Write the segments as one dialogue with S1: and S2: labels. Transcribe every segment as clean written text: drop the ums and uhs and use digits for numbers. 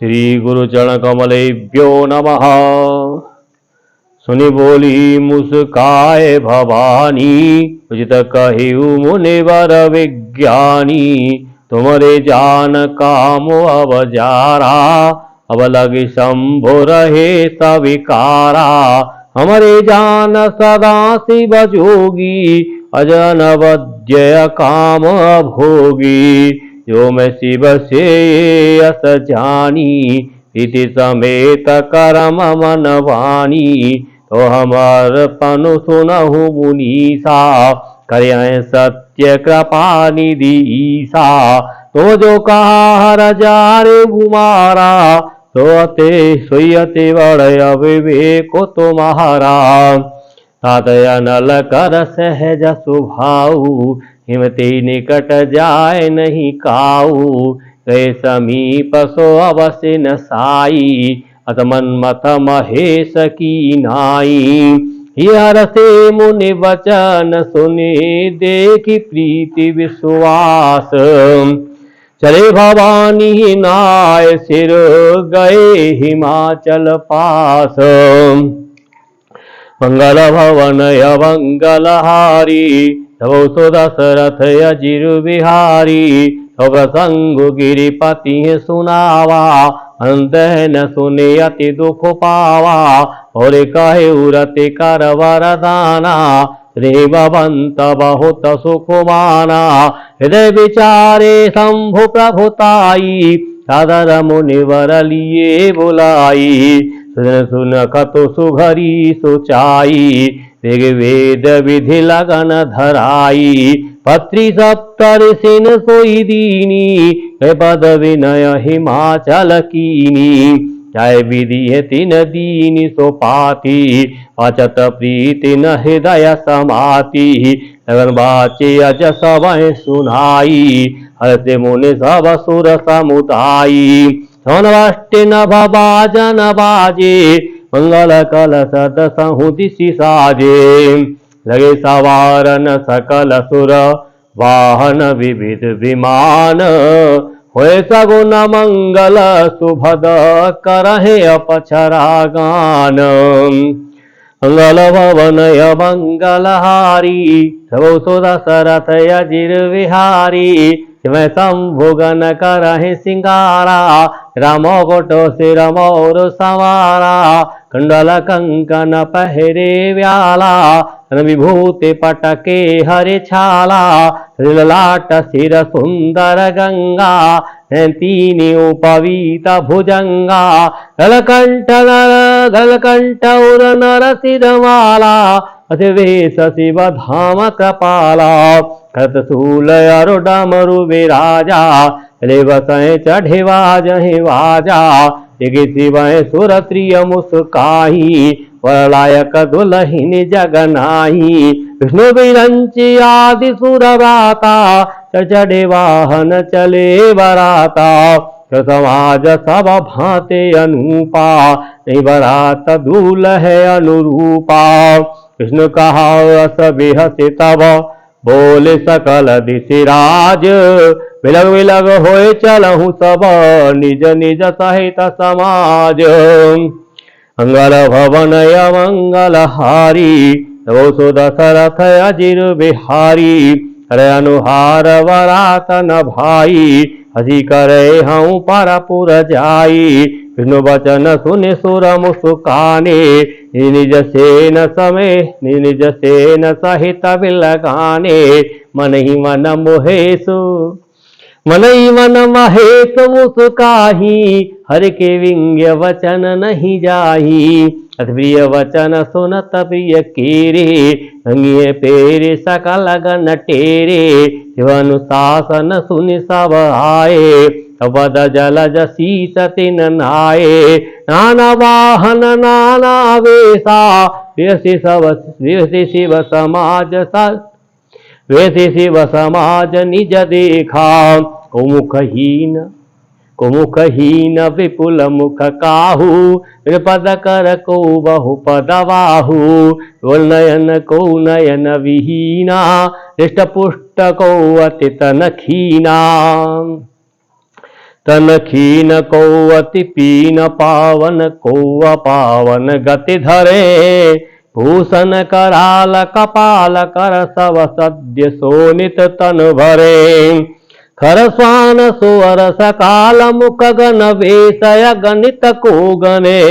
S1: श्री गुरु चरण कमलेभ्यो नमः। सुनि बोली मुस्काए भवानी, उचित कहिउ मुनिवर विज्ञानी। तुमरे जान काम अब जारा, अब लगी शंभु रहे सविकारा। हमारे जान सदा शिव जोगी, अजन वद्य काम भोगी। जो मैं शिव से अस जानी, इति समेत करम मन वाणी। तो हमार पनु सुनहु मुनीसा, करें सत्य कृपा निधि ईसा। तो जो कहा हर जारे गुमारा, तो अते सोयते बड़य विवेक तुम्हारा। तातया नल कर सहज सुभाऊ, हिमती निकट जाय नहीं काऊ। गए समीप सो अवश्य न साई, अतमन्मथ महेश की नाई। हर से मुनि वचन सुने, देखी प्रीति विश्वास। चले भवानी नाय सिर, गए हिमाचल पास। मंगल भवन मंगलहारी, तब सो दशरथ अजिर बिहारी। तब प्रसंग गिरिपति सुनावा, अंत न सुने अति दुख पावा। और कहे उरति कर वरदाना, श्रीभवंत बहुत सुख माना। हृदय विचारे शंभु प्रभुताई, सादर मुनिवर लिए बुलाई। सुन कतु सुघरी सुचाई, ऋग्वेद विधि लगन धराई। पत्री सप्तर्षिन सोई दीनी, पद विनय हिमाचल कीनी। चाहे विधि तीन दीनी सोपाती, अचत प्रीति न हृदय समाती। लगन बाचे अज सब सुनाई, हर्ष मुनि सब सुर समुदायी। धनवष्टि नभ बाजन बाजे, मंगल कलश दसहु दिशि साजे। लगे सवारन सकल सुर, वाहन विविध विमान। होय सगुन मंगल सुभद, करहे अपछरा गान। मंगल भवन मंगलहारी, सबो सो दशरथ अजिर विहारी। मैं शंभुगन करहि सिंगारा, राम कोटो सिर मोर सवारा। कुंडल कंकन पहरे व्याला, विभूति पटके हरि छाला। लाट सिर सुंदर गंगा, तीनी उपवीत भुजंगा। गलकंठ उर नर सिरमाला, अतिवेश शिव धाम कृपाला। खत शूल अरु डमरु विराजा, ले बसय चढ़े बाजहि बाजा। एक शिवय सुर त्रिय मुस्काही, वरलायक दुलहिन जगनाही। विष्णु विरंची आदि सुर व्राता, चढ़े वाहन चले बराता। समाज सब भांते अनूपा, नहीं बरात दूल्ह अनुरूपा। कृष्ण कहा रस बिहसि तब, बोले सकल दिशिराज। विलग विलग होए चलहु सब, निज निज सहित समाज। मंगल भवन मंगलहारी, तबो सो दशरथ अजिर बिहारी। अरे अनुहार वरातन भाई, हसी करे हूँ परपुर जाई। विष्णु वचन सुनि सुर मुस्काने, निज सेन समय निज सेन सहित बिलगाने। मन ही मन मोहेसु मन ही मन महेश मुस्काही, हर के विंग्य वचन नहीं जाही। अति प्रिय वचन सुनत प्रिय कीरे, अंगिए पेरे सकल गन टेरे। शिवानुशासन सुनि सब आए, पद जलज शीस तिन नाये। नाना वाहन नाना वेशा, वेशी शिव समाज वेशी शिव समाज निज देखा। कुमुखहीन विपुल मुख काहू, पद कर को बहु पद बाहू। नयन को नयन विहीना, हृष्ट पुष्ट को अति तन खीना। तन खीन को अति पीन पावन को अपावन गति धरे भूषण कराल कपाल कर सब सद्य सोनित तन भरे खरस्वान सुअर सकाल मुख गण वेशय गणित को गणे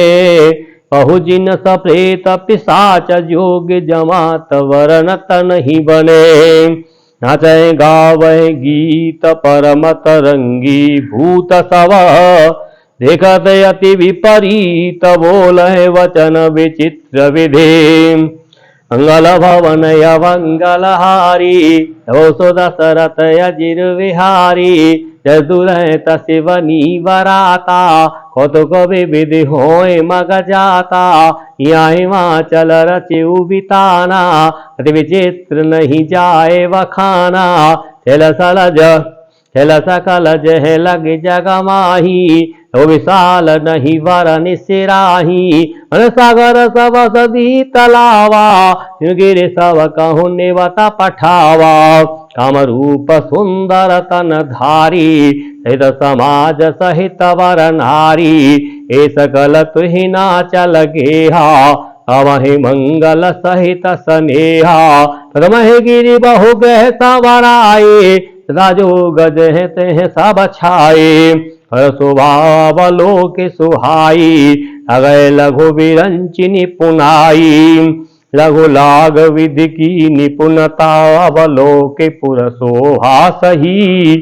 S1: बहुजिन सप्रेत पिशाच जोग जमात वरण तन ही बने नाचय गावह गीत परम तरंगी भूत सव देखत अति विपरीत बोलह वचन विचित्र विधि मंगल भवन मंगलहारी तवो दशरथ अजिर विहारी जदुरत शिवनी वराता कौतुक विधि होय मग जाता यहाँ हिमाचल रचिउ बिताना अति विचित्र नहीं जाए वखाना चल सकल जह लग जग माही तो विशाल नहीं वरन सिराही मन सागर सब सदी तलावा गिर सब कहु निवत पठावा काम रूप सुंदर तन धारी सहित समाज सहित वर नारी ए सकल तुहि नाचल गेहा अवहि मंगल सहित स्नेहा प्रमहि गिरि बहु गह सवराए राजो गज ते सब छाए स्वभाव लोक सुहाई अगय लघु विरंचि निपुनाई लघु लाग विधि की निपुणता अवलोक पुर शोभा सही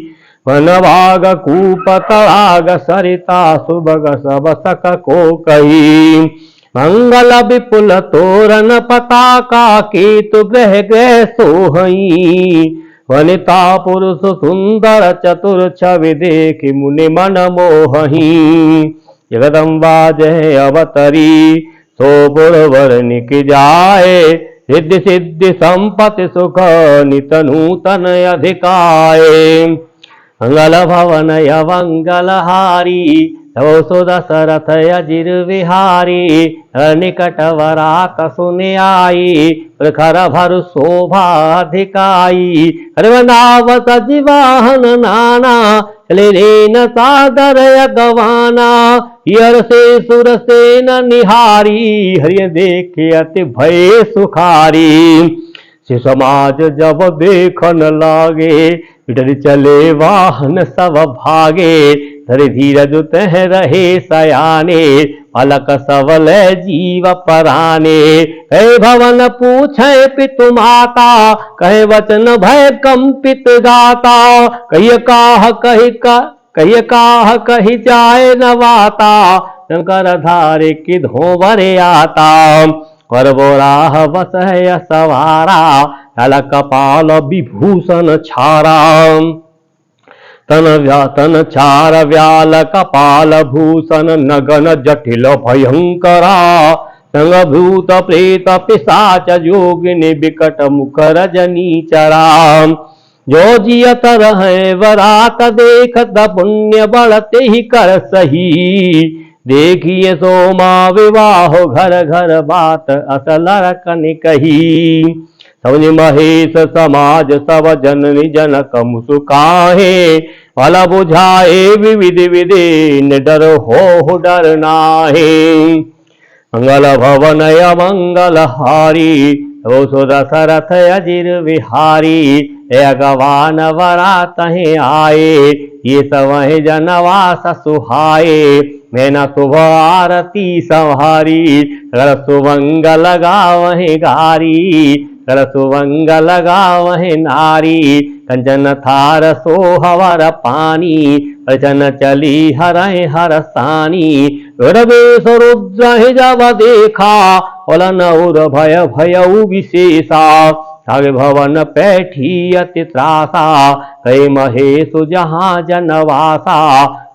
S1: वनभाग कूप तड़ाग सरिता सुबग सब सक को कही मंगल विपुल तोरण पताका केतु ग्रह ग्रह सोहई वनिता पुरुष सुंदर चतुर छवि देख मुनि मन मोहही जगदम्बा जय अवतरी सो पुरवर निक जाए सिद्धि सिद्धि संपत्ति सुख नित नूतन अधिकाए मंगल भवन मंगलहारी तवो दशरथ अजिर विहारी निकट वरात सुने आई प्रखर भर शोभा अधिकाई हरवनाव सजीवाहन नाना चले रेन सादर गवाना यर से सुर सेन निहारी हरि देखे अति भय सुखारी से समाज जब देखन लागे पिटर चले वाहन सब भागे धर धीरज तह रहे सयाने अलक सबल जीव पराने कहे भवन पूछे पितु माता कहे वचन भय कंपित गाता कही काह कही जाए नवाता शंकर धारे कि धोवरे आता कर बोराह बस है सवारा तल कपाल विभूषण छारा तन चार व्याल कपाल भूषण नगन जटिल भयंकरा संग भूत प्रेत पिशाच जोगिनी विकट मुख रजनी चरा जो जियत रहे वरात देखत पुण्य बढ़ते ही कर सही देखिए सोमा विवाह घर घर बात असल रकन कही समझ महेश समाज सब जननी जनक मुसुकाहे वाला बुझाए विविध विधि निडर हो डर नाहे मंगल भवन मंगलहारी तो दशरथ अजिर विहारी अगवान वरात आए ये सब जनवास सुहाए मैं न शुभ आरती संहारी कर सुभंग लगावहि गारी कर सुभंग लगावहि नारी कंचन थार सोहवर पानी अर्चन चली हरय हरसानी रुद्रेश रुद्र जब देखा फलन उर भय भयउ विशेषा सागे भवन पैठी अति त्रासा कई महेशु जहाँ जनवासा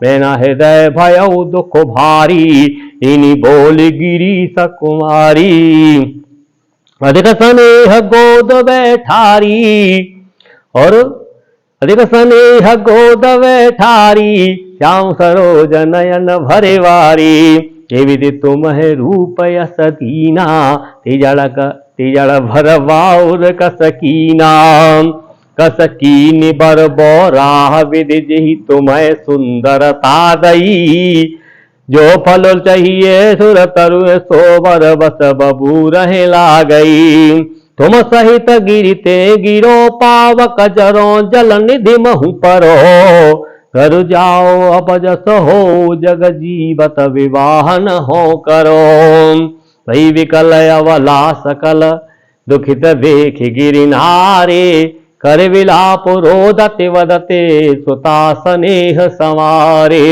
S1: मैना हृदय भयउ दुख भारी इनी बोल गिरीश कुमारी अधिक स्नेह गोद बैठारी और अधिक स्नेह गोद बैठारी श्याम सरोज नयन भरे वारी ये विधि तुम है रूप यस दीना तिजड़ भर वाउर कसकीना कस कीनि बर बोराह विधि जहि तुम्हें सुंदरता दई। जो फल चाहिए सुर तरु सो बर बस बबू रहे लागई। तुम सहित गिरते गिरो पावक जरो जल निधि महु परो। कर जाओ अब जस हो जग जीवत विवाह न हो करो। भई विकल अवला सकल दुखित देख गिरि नारे। कर विलाप रोदते वदते सुता स्नेह संवारे।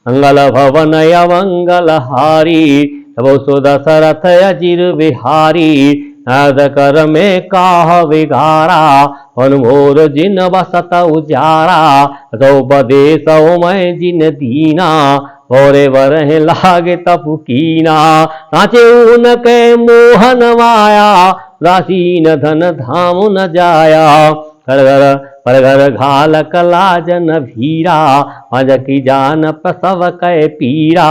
S1: मंगल भवन अमंगल हारी तब सुदशरथ अजिर बिहारी। नारद कर में काह विगारा अनुमोर जिन बसत उजारा। तो उपदेश मैं जिन दीना भोरे वरह लागे तपुकीना। नाचे उन के मोहन माया रासीन धन धाम न जाया। घर घर पर घर घाल कला जन भीरा अज की जान प्रसव कै पीरा।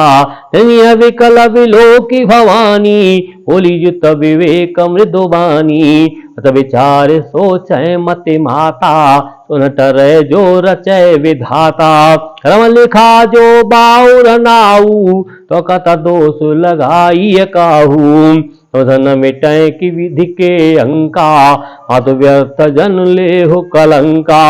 S1: विकल विलोकी भवानी बोली युत विवेक मृदुबानी। अत विचार सोचय मति माता सुन टरै जो रचय विधाता। क्रम लिखा जो बाउर नाऊ तो कत दोष लगाई काहू। तो धन मिटय की विधि के अंका अत व्यर्थ जन ले हो कलंका।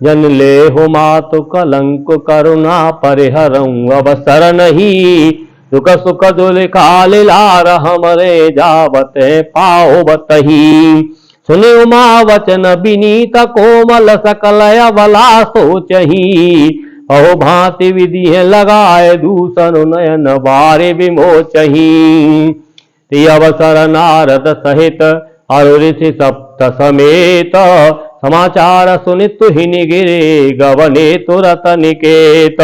S1: जन ले हो मातु कलंक करुणा परिहरऊं अवसर नहीं। दुख सुख दुलिखा लिलार हमरे जावत पाओ बतही। सुने उमा वचन विनीत कोमल सकल अबला सोचही। अहो भांति विधि लगाए दूसर नयन बारे विमोचही। अवसर नारद सहित अरु ऋषि सप्त समेत। समाचार सुनि तुहिनि गिरे गवने तुरत निकेत।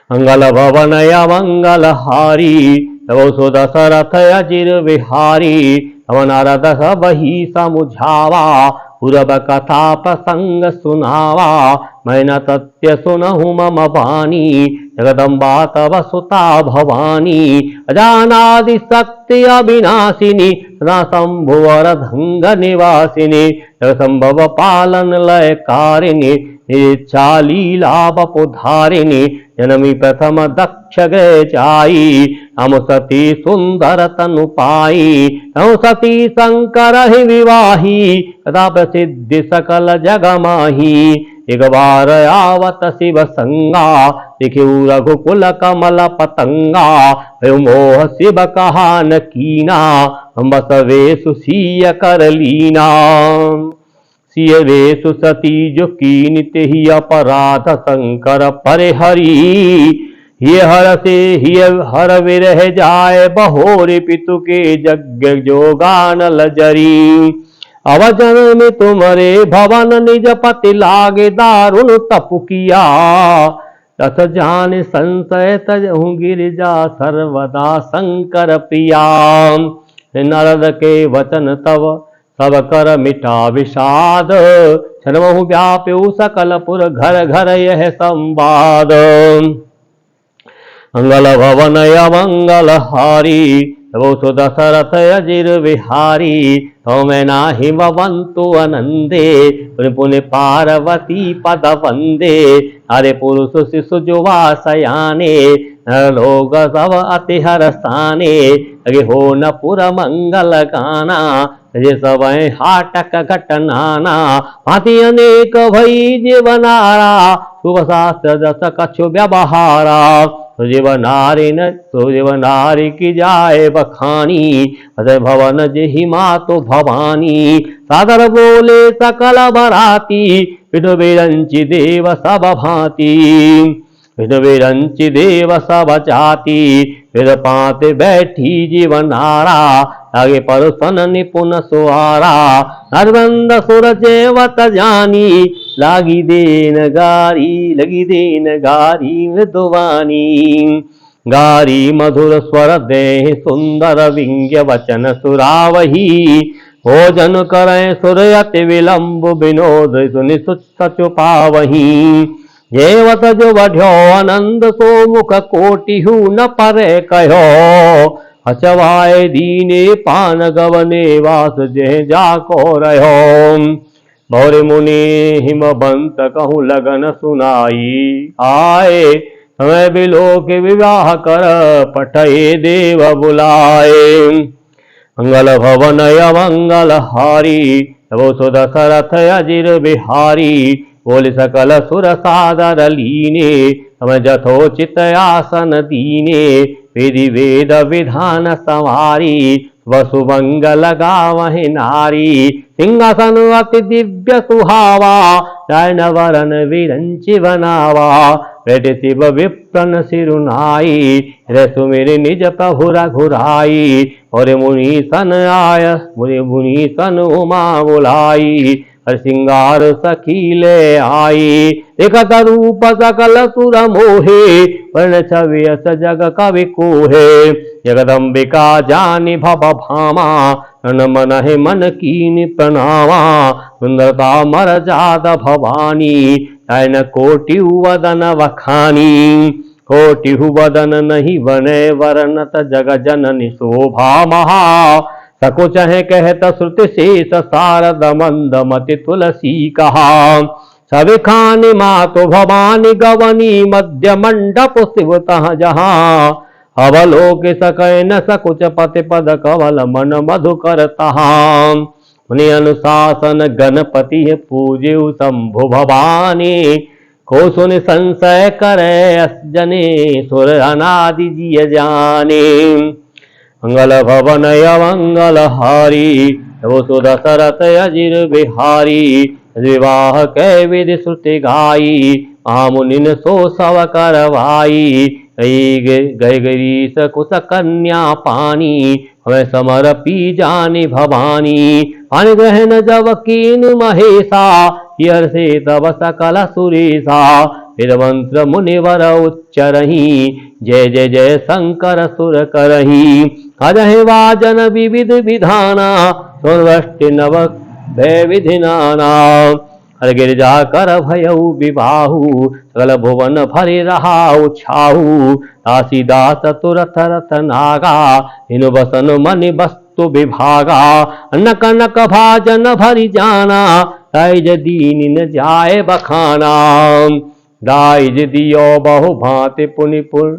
S1: मंगल भवन अमंगल हारी तब सुदशरथ अजिर बिहारी। तब नारद सबहि समुझावा पूरब कथा प्रसंग सुनावा। मैं न तथ्य सुनहु मम वाणी जगदम्बा तव सुता भवानी। अजानादि शक्ति अविनाशिनी सदा शंभुवर धंग निवासिनी। जगसंभव पालन लय कारिणी निरीक्षा लीला बपुधारिणी। जनमी प्रथम दक्ष गृह जाई हम सती सुंदर तनु पाई। हम सती शंकर ही विवाही कदा प्रसिद्धि सकल जग माही। एक बार आवत शिव संगा दिखिउ रघुकुल कमल पतंगा। मोह शिव कहा न कीना हम बस वेशु सीय कर लीना। सिय वेशु सती जो कीन तेहि अपराध शंकर परिहरी। ये हर से ही हर विरह जाए बहोरे पितु के यज्ञ जोगान लजरी। अवजन में तुम्हारे भवन निज पति लागे दारुण तपु किया। रस जान संशय तजहु गिरिजा सर्वदा शंकर प्रिया। नारद के वचन तव सब कर मिटा विषाद। सर्वहु व्याप्यु सकलपुर घर घर यह संवाद। मंगल भवन अमंगल हारी तब सुदशरथ अजिर विहारी। तो मैं नाही वंतु अनंदे पुन पुन पार्वती पद वंदे। अरे पुरुष शिशु जुवा सयाने लोग सब अति हरसाने। लगे हो न पुर मंगल गाना जे सब हाटक घटनाना। भांति अनेक भई जीवनारा शुभ शास्त्र दस कछु व्यवहारा। सुजीव नारी की जाए बखानी अजय भवन जेहि मातु भवानी। सादर बोले सकल बराती विधु विरंचि देव सब भांति। विधु विरंचि देव सब जाति विध पात बैठी जीवनारा। आगे परुसन निपुण सुहारा नरबंद सुर जेवत जानी। लगी देन गारी मृदुवानी। गारी मधुर स्वर दे सुंदर विंग्य वचन सुरावही। भोजन करें सुर अति विलंब विनोद सुनि सचु पावही। जेवत जो बढ़्यो आनंद सो मुख कोटिहु न परे कहो। अचवाए दीने पान गवने वास जे जाको रहो। भौर मुनि हिमबंत कहूँ लगन सुनाई, आए समय बिलो के विवाह कर पठये देव बुलाए। मंगल भवन अमंगल हारी, तबो सो दशरथ अजिर बिहारी। बोल सकल सुर सादर लीने, समय जथोचित आसन दीने। विधि वेद विधान संवारी, वसुमंगल गावहि नारी। सिंहासन अति दिव्य सुहावा, नयन वरन विरंचि बनावा। बैठ शिव विप्रन सिरुनाई, सुमिर निज प्रभु रघुराई। और मुनि सन आय मुनि सन उमा बुलाई, हर सिंगार सखीले आई। देखत रूप सकल सुर मोहे, वर्ण छवि अस जग कवि कोहे। जगदम्बिका जानि भव भामा, मन मनहि मन कीनि प्रणामा। सुंदरता मर जात भवानी, नयन कोटि वदन वखानी। कोटि वदन नहीं बने वरनत, जग जननी शोभा महा। सकुच है कहत श्रुति शेष सारद मंद मति तुलसी कहा। सभी खानी मातो भवानी गवनी, मध्य मंडप शिव तह जहाँ। अवलोक सकै न सकुच पति पद कवल मन मधुकर तहाँ। मुनि अनुशासन गणपति पूजे शंभु भवानी। को सुन संशय करे जने, सुर अनादि जिय जाने। मंगल भवन अमंगल हारी, तबो सो दशरथ अजिर बिहारी। विवाह कै विधि श्रुति गाई, महामुनिन सो सब करवाई। गय गिरीश कुश कन्या पानी, हमें समर्पी जानी भवानी। पानी ग्रहण जब कीन महेशा, हर से तब सकल सुरेशा। फिर मंत्र मुनिवर उच्चरही, जय जय जय शंकर सुर करही। अजहि वाजन विविध विधाना, सुरवष्टि नव भय विधि नाना। हर गिरजा कर भयउ विबाहु, सकल भुवन भरि रहाउ छाहु। दासीदास तुरथ रथ नागा, इन बसन मनि वस्तु विभागा। नक नक भाजन भरि जाना, दाइज दीन न जाय बखाना। दाइज दियो बहु भांति पुनि पुन,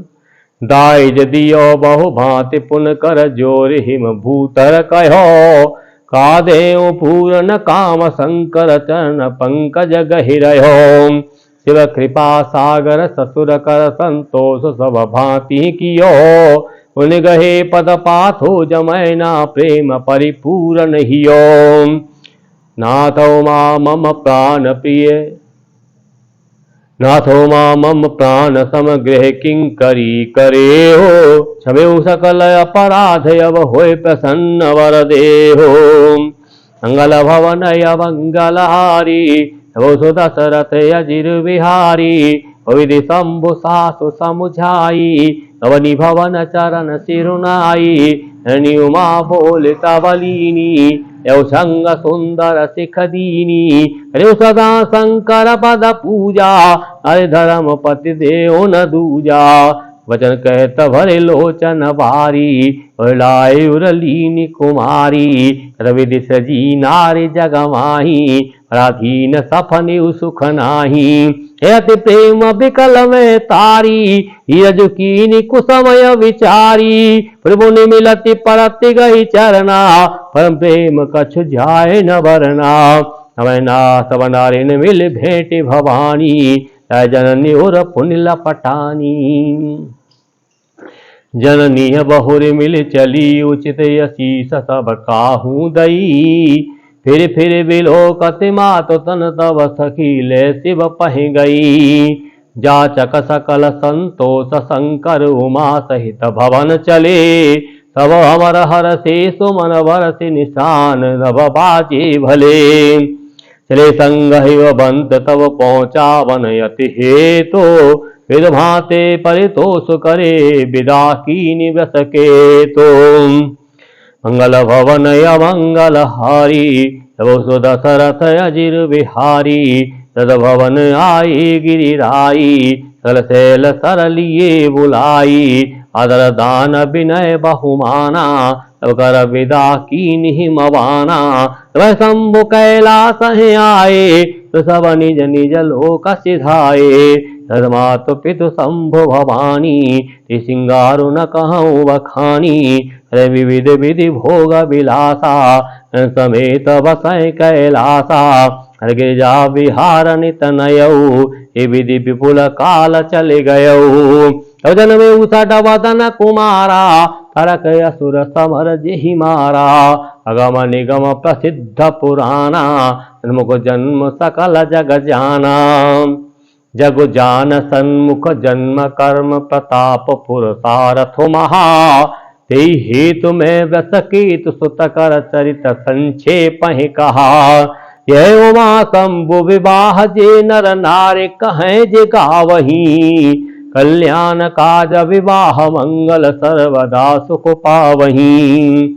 S1: दाइज दियो बहु भांति पुन कर जोर हिम भूतर कहो। का देव पूरन काम शंकर चरण पंकज गहिरहो। शिव कृपा सागर ससुर कर संतोष सब भांति कियो। उन गहे पद पाथो जमैना प्रेम परिपूर्ण हियो। नाथो मां मम प्राण प्रिय, नाथो मां मम प्राण समग्रह किंकरी करे हो। क्षमेउ सकल अपराध अब होय प्रसन्न वर देहो। मंगल भवन अमंगल हारी, तबो सो दशरथ अजिर बिहारी। विधि शंभु सासु समुझाई, अवनि भवन चरण सिरुनाई। हनि उमा बोल तवलीनी, यौ संग सुंदर सिख दीनी। रे सदा शंकर पद पूजा, हरे धर्म पति देव न दूजा। वचन कहत भरे लोचन बारी, और लाए उरलीनी कुमारी। रविधि सजी नारी जग माही, पराधीन सफनि सुख नाही। अति प्रेम विकल में तारी, हीरजुकीनी कुसमय विचारी। प्रभु ने मिलति परति गई चरना, परम प्रेम कछु जाय न बरना। अवैना सब नारिन मिल भेंट भवानी, जननी और पुण्य लपटानी। जननी बहुर मिल चली, उचित यशीष सब काहू दई। फिर बिलोकत मातो तन तब सखीले शिव पह गई। जाचक सकल संतोष शंकर उमा सहित भवन चले। तब अमर हर से सुमन बरस निशान नभ बाजे भले। चले संग हिमबंत तब पहुँचा वन यति हेतु। विद भांते परितोष करे, विदा की निवस के तो। मंगल भवन अमंगल हारी, तबो सो दशरथ अजिर बिहारी। तद भवन आई गिरिराई, सकल शैल सर लिए बुलाई। आदर दान विनय बहुमाना, तब कर विदा कीन्हि मवाना। तब शंभु कैलास हैं आए, तो सब निज निज लोक सिधाए। तदमातु पितु शंभु भवानी, ते सिंगारु न कहूँ बखानी। हरे विविध विधि भोग विलासा, समेत बसै कैलासा। हर गिरिजा विहार नित नयऊ, हे विधि विपुल काल चले गयऊ। जन में उषा वदन कुमारा, फरक असुर समर जेहि मारा। अगम निगम प्रसिद्ध पुराना, सन्मुख जन्म सकल जग जाना। जग जान सन्मुख जन्म कर्म प्रताप पुरसारथ महा। ते हेतु में व्रत कीत सुत कर चरित संक्षेप ही कहा। यह उमा शंभु विवाह जे नर नारी कहें जे गावहीं। कल्याण काज विवाह मंगल सर्वदा सुख पावहीं।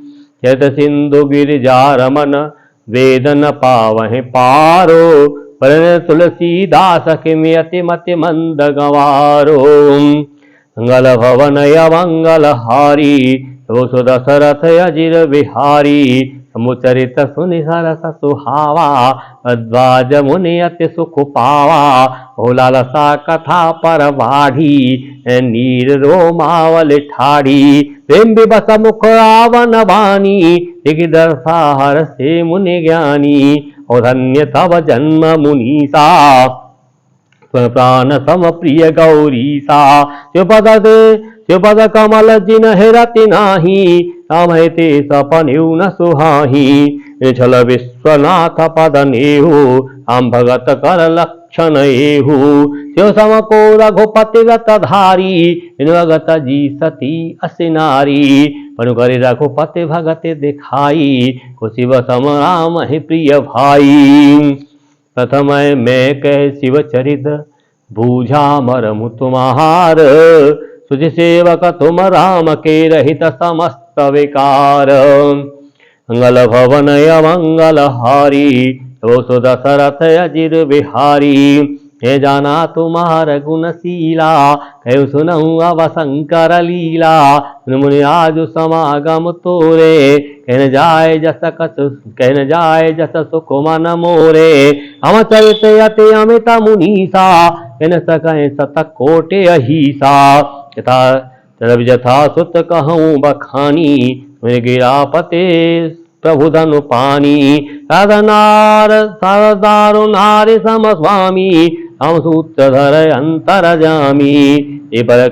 S1: यत सिंधु गिरिजा रमन वेद न पावहीं पारो। पर तुलसीदास किमियति मति मंद गवारो। मंगल भवन मंगल हारी, तो दशरथ अजिर बिहारी। समुचरित सुनि सरस सुहावा, अद्वाज मुनि अति सुख पावा। हो लालसा कथा पर बाढ़ी, नीर रोमावल ठाढ़ी। प्रेम विवश मुख रावण वाणी, दिग दर्शा हर से मुनि ज्ञानी। और धन्य तव जन्म मुनीसा, प्राण सम प्रिय गौरीसा। शिवपद कमल जिन हेरति नाही, राम ते सपनेउ न सुहाही। छल विश्वनाथ पद नेहु, राम भगत कर लक्षण एहु। शिव सम को रघुपति रत धारी, भगत जी सती असी नारी। पनु करि रघुपति भगत दिखाई, को शिव सम राम ही प्रिय भाई। प्रथम मैं कह शिव चरित, बूझा मरमु तुम्हार। सुझ सेवक तुम राम के रहित समस्त विकार। मंगल भवन मंगल हारी, तो सो दशरथ अजिर बिहारी। हे जाना तुम्हार गुणशीला, कहो सुनहु अब शंकर लीला। मुनि आज समागम तोरे, कहन जाय जस सुख मन मोरे। हम चरित अति अमित मुनीसा, कहन सकहि सत कोटि अहीसा। यथा सुत कहूँ बखानी, गिरापते प्रभु धनु पानी। सरदारु नारी सम स्वामी, हम सूत्रधर अंतर जामी। ये पर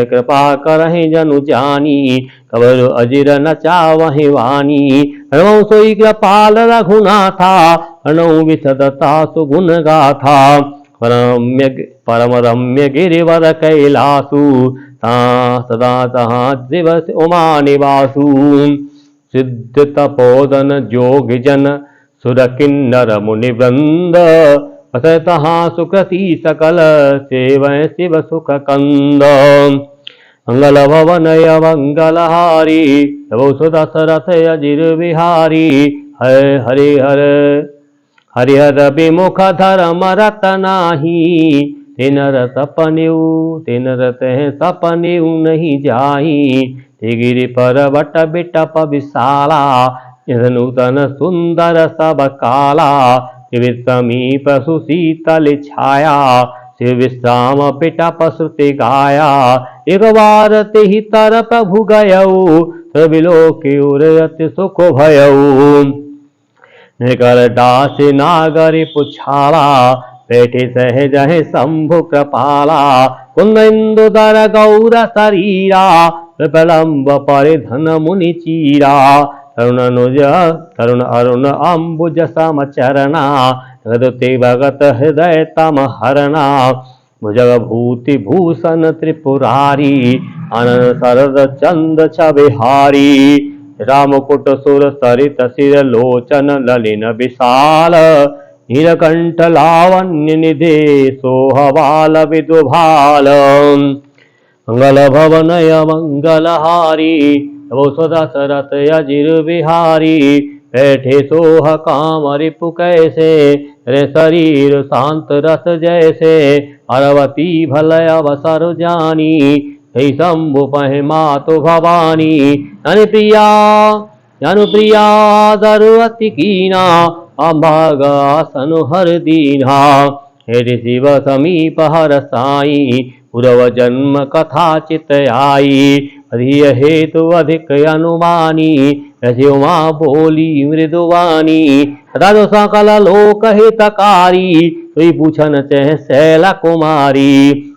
S1: कृपा करहि जनु जानी, कबर अजिर न चावहि वानी। हरमौ सोई कृपाल रघुनाथा, हरनौ विशदता सुगुण गाथा। परम रम्य गिरिवर कैलासु, सदा तहाँ दिवस उमा निवासु। सिद्ध तपोदन जोग जन, सुर किन्नर मुनि वृंद। तहाँ सुकृति सकल, सेवय शिव सुख कंद। मंगल भवन मंगल हारी, तबो सुदशरथ अजिर बिहारी। हरिहर हरिहर विमुख धर्म रत नाही, तिन रत सपनेउ नहीं जाही। ते गिरि पर्वत बिटप विशाला, नूतन सुंदर सब काला। समीप सुशीतल छाया, शिव विश्राम बिटप श्रुति गाया। एक बार तेहि तर प्रभु गयऊ, विलोकि अति सुख भयऊ। निकर दास नागरि पुछाला, बैठे सहज है शंभु कृपाला। कुंदेन्दु दर गौर शरीरा, प्रलंब परिधन मुनि चीरा। तरुण अरुण अम्बुज समचरणा, जगदुते भगत हृदय तम हरणा। भुजग भूति भूषण त्रिपुरारी, आनंद शरद चंद छबिहारी। रामकुट सुर सरित सिर लोचन ललिन विशाल। नीलकंठ लावण्य निधे सोहवाल विदुभाल। मंगल भवनय मंगल हारी, तबो दशरथ अजिर बिहारी। बैठे सोह काम रिपु कैसे, रे शरीर शांत रस जैसे। अरवती भलय अवसर जानी, हे शंभु पहे मातु भवानी अनुप्रिया अनुप्रिया दरुअति कीना अभागासन हर दीना हे शिव समीप हर साई पूर्व जन्म कथा चित आई अधिय हेतु अधिक अनुमानी रसि उमा बोली मृदुवानी तथा जो सकल लोक हितकारी तुई पूछन चह शैला कुमारी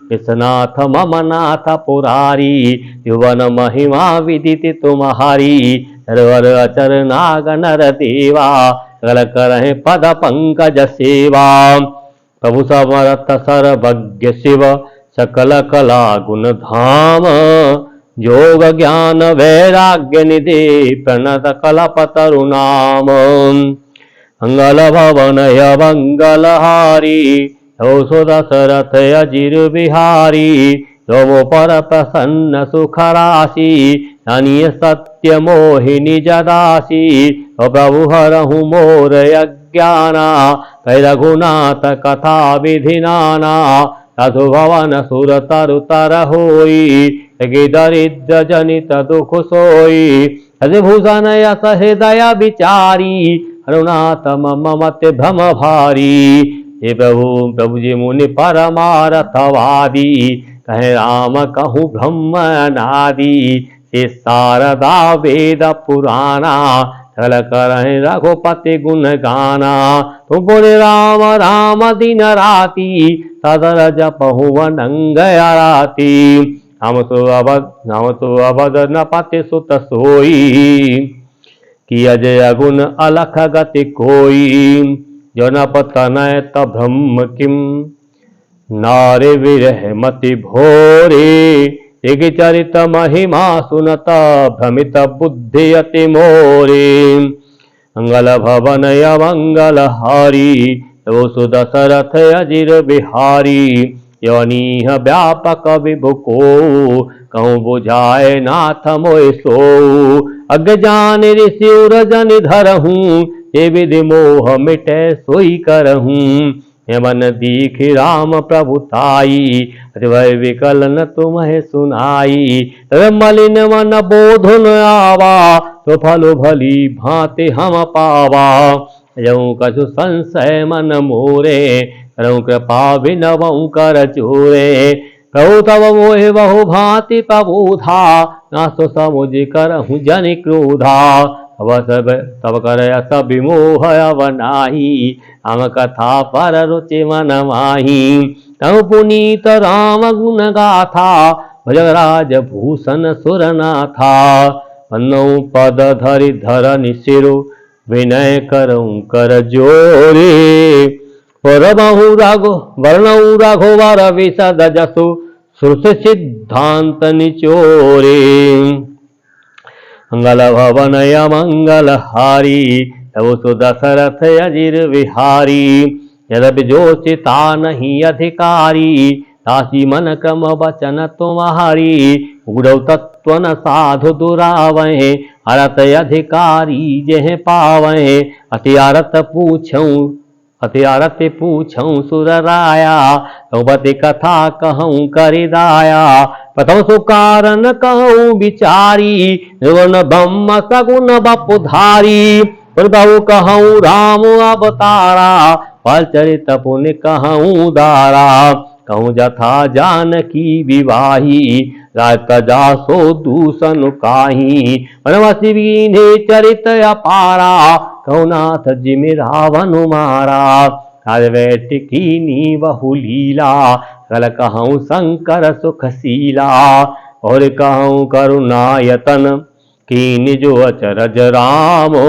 S1: कृष्णनाथ मम नाथ पुरारी युवन महिमा विदित तुम्हारी सर्वर अचर नाग नर देवा सकल करहि पद पंकज सेवा प्रभु समर्थ सर्वज्ञ शिव सकल कला गुण धाम योग ज्ञान वैराग्य निधि प्रणत कलपतरुनाम मंगल भवन मंगलहारी सो दशरथ अजिर बिहारी जो पर प्रसन्न सुख राशि धनिय सत्य मोहिनी जदासी प्रभु हरहु मोर अज्ञाना कै रघुनाथ कथा विधि नाना साधु भवन सुर तरु तर होई दरिद्र जनित दुख सोई हरिभूषण यस हृदय विचारी हरुनाथ मम मत भ्रम भारी हे प्रभु प्रभु जी मुनि परमारथवादी कहे राम कहूँ ब्रह्म नादि हे शारदा वेद पुराना चल कर रघुपति गुण गाना तुम बोले राम राम दिन राती सदर जपहु नंग राती हम तो अवध न पाते सुत सोई कि अजय गुण अलख गति कोई जो न पतनय ब्रह्म किम नारे विरह मति भोरे एक चरित महिमा सुनत भ्रमित बुद्धि अति मोरे मंगल भवन मंगल हारी तो सुदशरथ अजिर बिहारी यवनीह व्यापक विभु को कहूँ बुझाए नाथ मोय सो अज्ञान ऋषि रजन धरहूँ ये विधि मोह मिटे सोई करहूँ मन दीख राम प्रभुताई भय विकल न तुम्हें सुनाई मलिन मन बोधन आवा तो फल भली भांति हम पावा यऊ कछु संशय मन मोरे करऊँ कृपा विनवऊ कर चोरे प्रभु तब मोहे बहु भांति प्रबोधा नासो समुझ करहूँ जन क्रोधा तब कर सब विमोह अवनाही हम कथा पर रुचि मन माही तब पुनीत राम गुण गाथा भजराज भूषण सुरनाथा पन्नौ पद धरि धरनि सिरु विनय करऊँ कर जोरे परमहु राघो वर्णऊ राघोवर विशद जसु श्रुत सिद्धांत निचोरे मंगल भवन मंगल हारी तब सुदशरथ अजिर विहारी यद्यपि जोशिता नहीं अधिकारी तासी मन क्रम वचन तुम्हारी उड़ौ तत्व न साधु दुरावहे अरत अधिकारी जेह पावहे अतियारत पूछऊँ सुर राया तौबति कथा कहूँ करिदाया प्रथम सुकारण कहूँ विचारी निर्गुण ब्रह्म सगुण बपुधारी प्रभु कहूँ राम अवतारा फल चरित पुण्य कहूँ दारा कहूँ जथा जानकी विवाही रात जासो दूषण काही वनवासी बीने चरित अपारा कहूँ नाथ जिमि रावण मारा बैठ की बहु लीला कल कहूँ शंकर सुखशीला और कहूँ करुणायतन की निजो अचरज रामो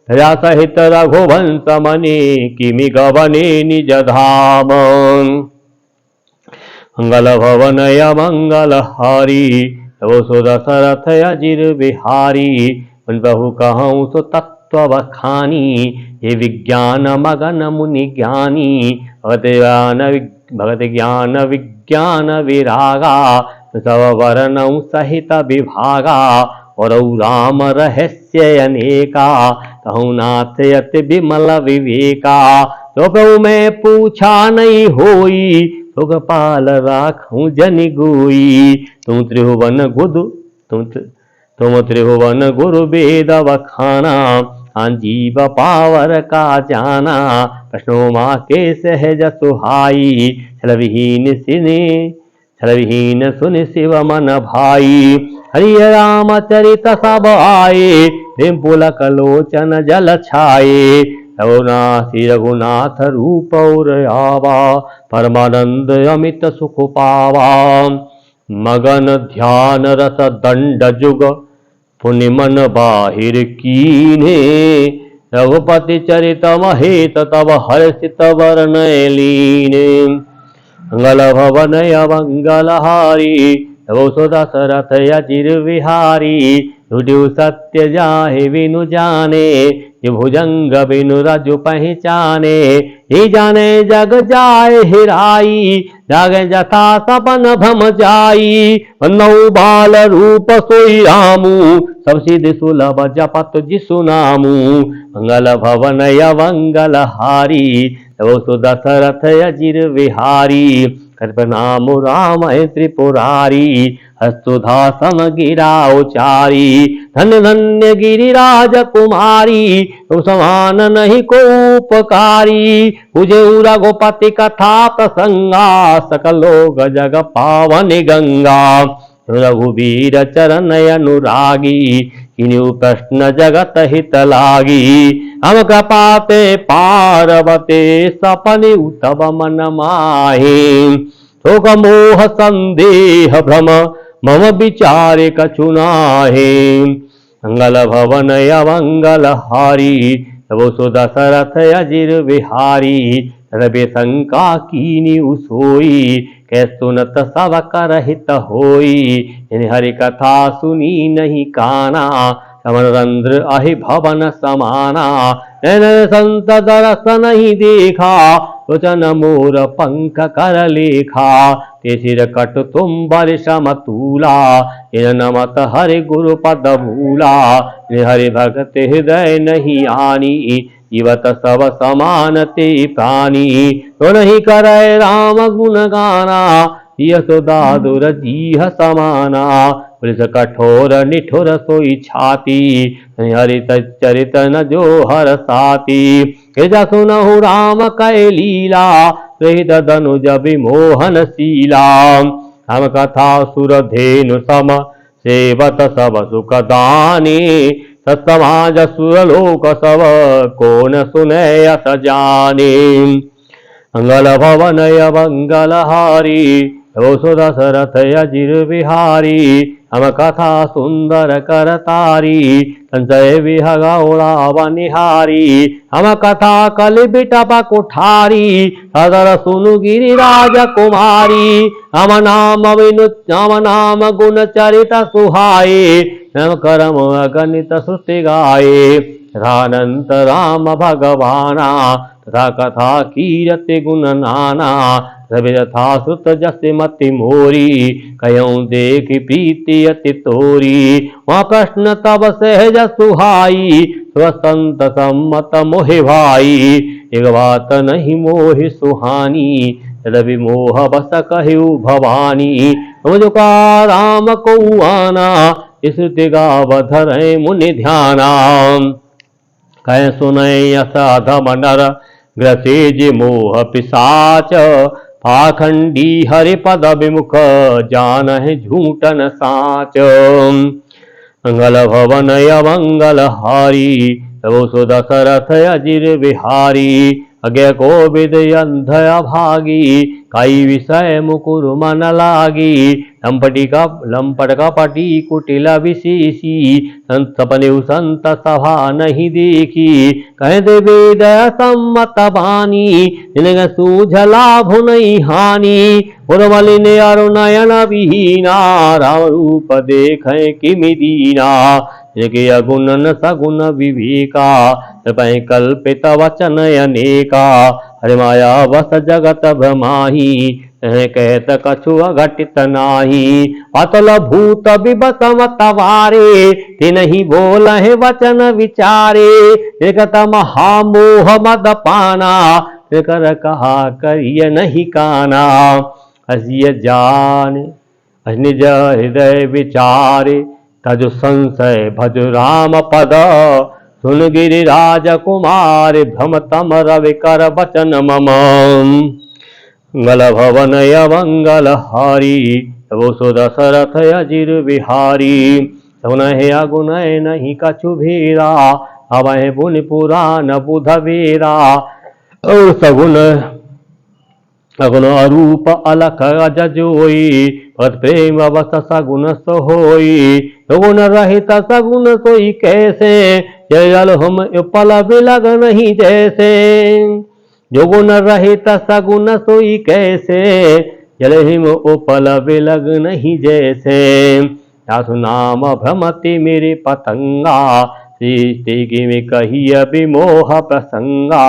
S1: प्रजा सहित रघुवंश मने किमि गवने निज धाम मंगल भवन मंगल हारी तब सुदशरथ अजिर बिहारी बहु कहूँ सो तत्व बखानी ये विज्ञान मगन मुनि ज्ञानी भगत ज्ञान विज्ञान विरागा सब वर्णौ सहित विभागा और राम रहस्य अनेका कहूँ नाथ अति विमल विवेका तो प्रभु मैं पूछा नहीं होई लोकपाल राखूं जन गोई। तुम त्रिभुवन गुरु वेद वखाना, जीव पावर का जाना। प्रश्नो माँ के सहज सुहाई, छलविहीन सुन शिव मन भाई। हरि राम चरित सब आए, प्रेम पुलक लोचन जल छाए। रघुनाथी रघुनाथ रूप और आवा, परमानंद अमित सुख पावा। मगन ध्यान रस दंड जुग, पुण्य मन बाहिर कीन्हे। रघुपति चरित महेत तब हर्षित वरनय लीने। मंगल भवन अमंगल हारी, तबो सो दशरथ अचिर विहारी। दुर्जु सत्य जाहि बिनु जाने, ये भुजंग बिनु रजु पहचाने। ये जाने जग जाए हिराई, जागे जथा सपन भम जाई। वंदउ बाल रूप सोई रामू, सब सिद्धि सुलभ जपत जिसु नामू। मंगल भवन अमंगल हारी, तबो सो दशरथ अचिर विहारी। प्रणाम राम त्रिपुरारी, हस्तुधासन गिरा उचारी। धन्य धन्य गिरिराज कुमारी, तुम समान नहीं को उपकारी। पूजे रघुपति कथा प्रसंगा, सकल लोग जग पावन गंगा। रघुवीर चरण अनुरागी, किन्हु प्रश्न जगत हित लागी। हम कृपाते पार्वते, सपनि तब मन माहि। शोक मोह संदेह भ्रम, मम विचारे कछु नाहि। मंगल भवन अमंगल हारी, तबो सो दशरथ अचिर विहारी। रवि शंका कीनी सोई, कै सुनत सब कर हित होई। हरि कथा सुनी नहीं काना, समरंद्र अहि भवन समाना। नैन संत दरस नहीं देखा, लोचन मोर पंख कर लेखा। ते सिर कट तुम बरिशम तूला, इन नमत हरि गुरु पद भूला। हरि भगत हृदय नहीं आनी, जीवत सब समान ते प्राणी। तो नहीं करे राम गुण गाना, यशोदा दुर जीह समाना। पुलिस कठोर निठुर सोई छाती, हरि चरित न जो हर साती। सुनहु राम कै लीला, रहित धनुज विमोहन शीला। हम कथा सुर धेनु सम, सेवत सब सुख दानी। सत्समाज सुर लोक सब, कौन सुने अस जाने। मंगल भवन अमंगल हारी, तबो सो दशरथ अचिर विहारी। हम कथा सुंदर करतारी, संचय विहगौड़ा बनिहारी। हम कथा कलि बिटप कुठारी, सदर सुनु गिरिराज कुमारी। हम नाम गुण चरित सुहाए, नम करम अगणित श्रुति गाये। रानंत राम भगवाना, तथा कथा कीरति गुण नाना। रवि यथा श्रुत जस मति मोरी, कयऊँ देख प्रीति अति तोरी। वहाँ प्रश्न तब सहज सुहाई, स्वसंत सम्मत मोहि भाई। एक बात नहीं मोहि सुहानी, रवि मोह बस कहु भवानी। मुझका राम को आना, श्रुति गाव धरे मुनि ध्याना। कह सुनय असाधम नर, ग्रसेज मोह पिशाच। पाखंडी हरिपद विमुख, जानहि झूठन साच। मंगल भवन अमंगल हारी, तबो सो दशरथ अचिर विहारी। अज्ञ कोविद अंध अभागी, काई विषय मुकुर मन लागी। लंपट कपटी कुटिल विशेषी, सपने संत सभा नहीं देखी। कह दे वेद सम्मत बानी, जिनग सूझ लाभ नहीं हानि। उर्वलिन अरुणयन विहीना, राम रूप देखें किमि दीना। जिनके अगुण न सगुण विवेका, तपहि कल्पित वचन अनेका। हरि माया वस जगत भ्रमाही, कहत कछु अघटित नाही। अतल भूत विबसम तवारे, तिनहि बोलहि वचन विचारे। निकट महामोह मद पाना, कर कहा करिय नहीं काना। असिय जान निज हृदय विचारे तजु संशय भज राम पद। सुन गिरिराज कुमार भ्रम तम रवि कर बचन मम। मंगल भवन मंगल हारी तबो सो दशरथ अजिर बिहारी। सगुन अगुन नहीं कछु भीरा अवह पुनि पुराण बुध वीरा। और सगुन सगुन अरूप अलख अजोई पद प्रेम अवस सगुन सोई। सगुन रहित सगुन सोई कैसे जल हम उपल बिलग नहीं जैसे। जो गुण रहित सगुन सोई कैसे जल हिम उपल बिलग नहीं जैसे। दासु नाम भ्रमति मेरे पतंगा सृष्टि में कहिय विमोह प्रसंगा।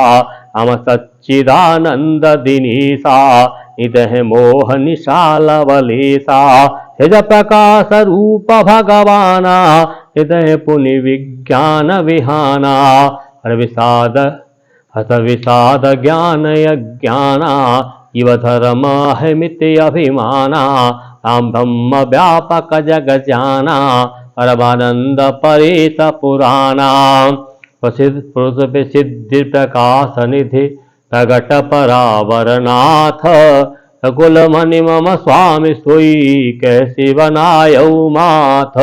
S1: हम सच्चिदानंद दिनेशा निदह मोह निशाल बलेसा। निज प्रकाश रूप भगवाना हृदय पुनि विज्ञान विहाना। हर विषाद हस विषाद ज्ञान यज्ञाना इव धर्म है मित्य अभिमाना। राम ब्रह्म व्यापक जग जाना परमानंद परेत पुराना। प्रसिद्ध पुरुष सिद्धि प्रकाश निधि प्रगट परावरनाथ। कुल मणि मम स्वामी सोई कैसे बनायौ माथ।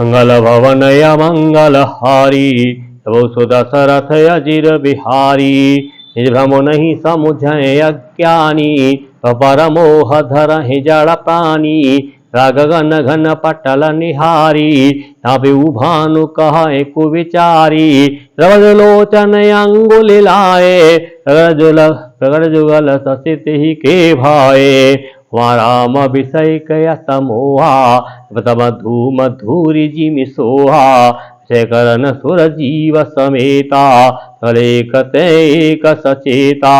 S1: मंगल भवन मंगल हारी तबो सो दशरथ अजिर बिहारी। निज भ्रमो नहीं समुझय अज्ञानी परमोह धरहि जड़ प्राणी। राग घन घन पटल निहारी तापे भानु कहे कुविचारी। रवज लोचन अंगुल लाए प्रगट जुगल ससित ही के भाए। राम विषय कय समोहा तब धूम धूरी जिमि सोहा। शेखरन सुर जीव समेता लेखते एक सचेता।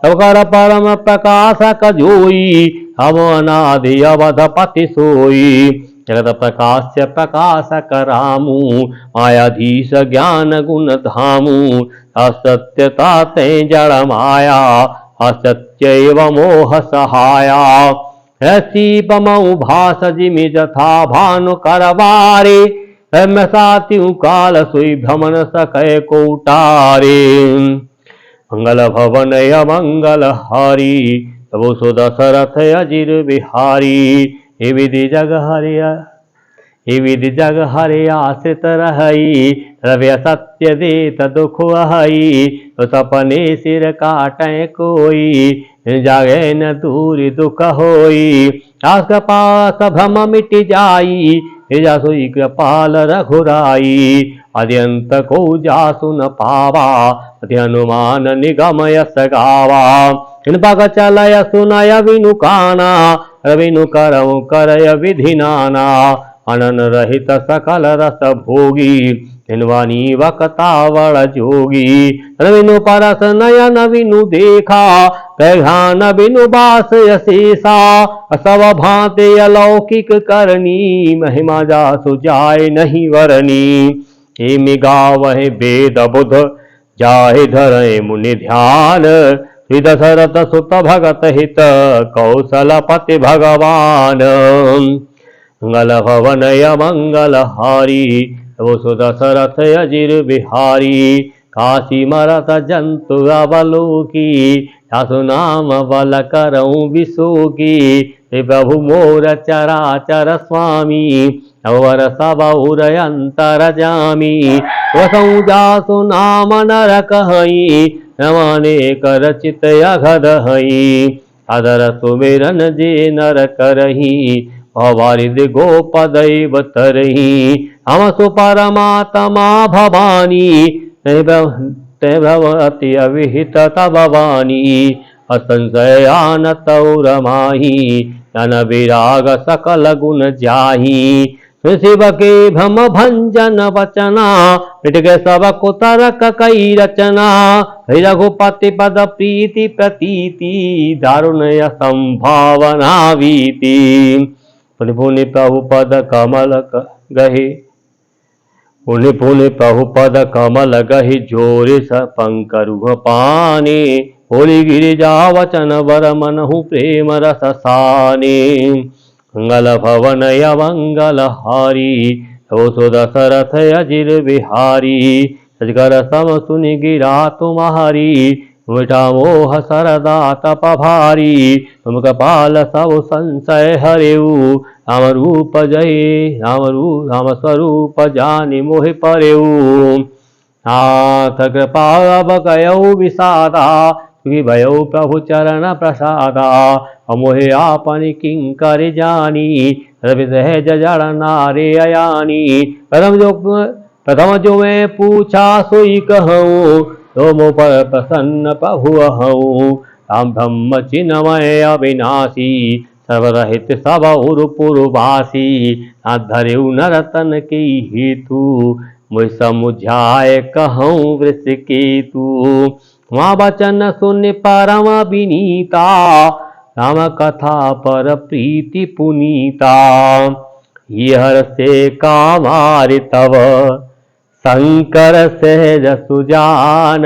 S1: तब कर परम प्रकाशक जोई हम अनादि अवधपति सोई। जगत प्रकाश्य प्रकाशक रामू मायाधीश ज्ञान गुण धामू। असत्यता ते जड़ माया असत्य एवं मोह सहाया। ऐसी पमऊ भास जिमि जथा भानु करवारे। मैं सात्यु काल सुई भ्रमण सकै कोटारे। मंगल भवन मंगल हारी तबो सो दशरथ अजिर बिहारी। हे विधि जग हरिया हे विधि जग हरि आश्रित रहई। रवि सत्य देत दुख अहई तो सपने सिर काटै कोई। जागे न दूरी दुख होई आस पास भ्रम मिट जाई। जासुई कृपाल रघुराई अद्यंत को जासु न पावा। अति हनुमान निगम यस गावा। इन पग चलय सुनय विनु काना रविनु करऊ करय विधि नाना। अनन रहित सकल रस भोगी इनवानी वक्ता वड़ जोगी। रविनु परस नयन विनु देखा पैघान बिनु बास यशेषा। सब भांति अलौकिक करनी महिमा जासु जाय नहीं वरनी। हे मिगावहि वेद बुध जाहि धरय मुनि ध्यान। श्री दशरथ सुत भगत हित कौशलपति भगवान। मंगल भवन मंगल हारी तबो सो दशरथ अजिर बिहारी। काशी मरत जंतु अवलोकी सासु नाम बल करऊँ विशोकी। प्रभु मोर चराचर स्वामी अवर सब उर अंतर जामी। वसऊ जासु नाम नर कहई रमाने कर चित अघद हई। अदर सुमिरन जे नर करही भवारिद गोपदैव तरही। हम सुपरमात्मा भवानी ते भवति अविहित तब वाणी। असंशयान तौरमाही जन विराग सकल गुण जाही। शिव के भ्रम भंजन वचना मिट गए सब कुतरक कई रचना। रघुपति पद प्रीति प्रतीति दारुण संभावना वीति। पुनि पुनि प्रभु पद कमल गहे पुनि पुनि प्रभुपद कमल गहि जोरि स पंकरुह पाने। होली गिरिजा वचन वर मनहु प्रेम रस साने। मंगल भवन अमंगल हारी तव सो दशरथ अजिर बिहारी। सजगर सम सुनि गिरा तुम्हारी मिटा मोह सरदा तप भारी। तुम कपाल सब संशय हरेऊ राम रूप जय राम स्वरूप जानि मोहि परेऊ। नाथ कृपा अब गयऊ विषादा कि भयऊ प्रभु चरण प्रसादा। मोहि आपन किंकर जानी रवि सहज जड़ नारे अयानी। प्रथम जो मैं पूछा सोई कहूँ तो मो पर प्रसन्न प्रभु हूँ। राम ब्रह्म चिन्मय अविनाशी सर्वरहित सब उरुपुरवासी। न धरेउ नरतन की हेतु मुझ समुझाए कहूँ वृष केतु। वहाँ वचन सुन परम विनीता राम कथा पर प्रीति पुनीता। हर से कामारि तव शंकर सहज सुजान।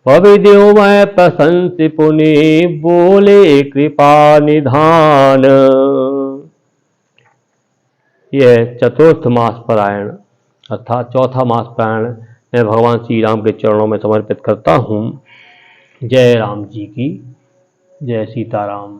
S1: पविदेव मैं प्रशंस पुनि बोले कृपा निधान। यह चतुर्थ मास पारायण अर्थात चौथा मास पारायण मैं भगवान श्री राम के चरणों में समर्पित करता हूँ। जय राम जी की जय सीताराम।